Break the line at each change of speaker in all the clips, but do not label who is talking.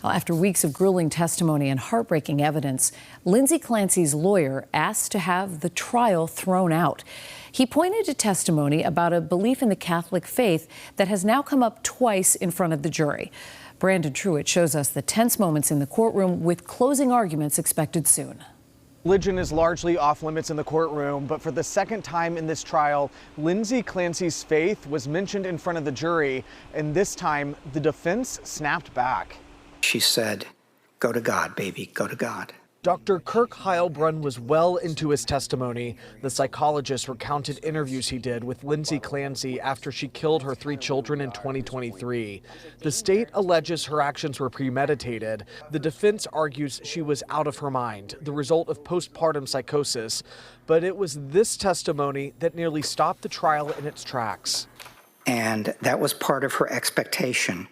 Well, after weeks of grueling testimony and heartbreaking evidence, Lindsay Clancy's lawyer asked to have the trial thrown out. He pointed to testimony about a belief in the Catholic faith that has now come up twice in front of the jury. Brandon Truitt shows us the tense moments in the courtroom with closing arguments expected soon.
Religion is largely off limits in the courtroom, but for the second time in this trial, Lindsay Clancy's faith was mentioned in front of the jury, and this time the defense snapped back.
She said, "Go to God, baby, go to God."
Dr. Kirk Heilbrunn was well into his testimony. The psychologist recounted interviews he did with Lindsay Clancy after she killed her 3 children in 2023. The state alleges her actions were premeditated. The defense argues she was out of her mind, the result of postpartum psychosis. But it was this testimony that nearly stopped the trial in its tracks.
And that was part of her expectation,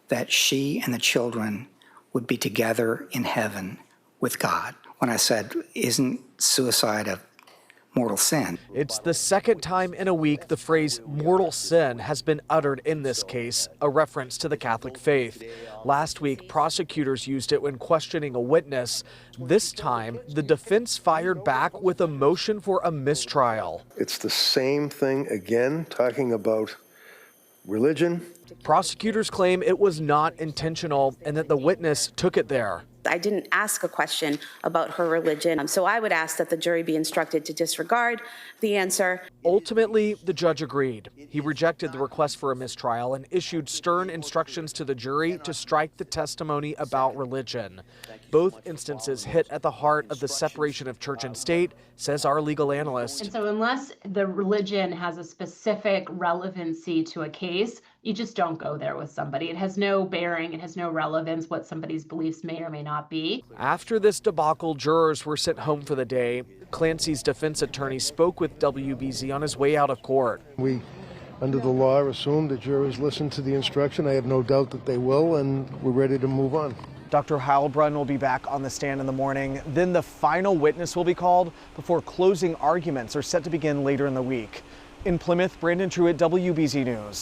that she and the children would be together in heaven with God. When I said, "Isn't suicide a mortal sin?"
It's the second time in a week the phrase mortal sin has been uttered in this case, a reference to the Catholic faith. Last week, prosecutors used it when questioning a witness. This time, the defense fired back with a motion for a mistrial.
It's the same thing again, talking about religion.
Prosecutors claim it was not intentional and that the witness took it there.
I didn't ask a question about her religion, so I would ask that the jury be instructed to disregard the answer.
Ultimately, the judge agreed. He rejected the request for a mistrial and issued stern instructions to the jury to strike the testimony about religion. Both instances hit at the heart of the separation of church and state, says our legal analyst.
And so unless the religion has a specific relevancy to a case, you just don't go there with somebody. It has no bearing, it has no relevance what somebody's beliefs may or may not be.
After this debacle, jurors were sent home for the day. Clancy's defense attorney spoke with WBZ on his way out of court.
We, under the law, assume that jurors listen to the instruction. I have no doubt that they will, and we're ready to move on.
Dr. Heilbrunn will be back on the stand in the morning. Then the final witness will be called before closing arguments are set to begin later in the week. In Plymouth, Brandon Truitt, WBZ News.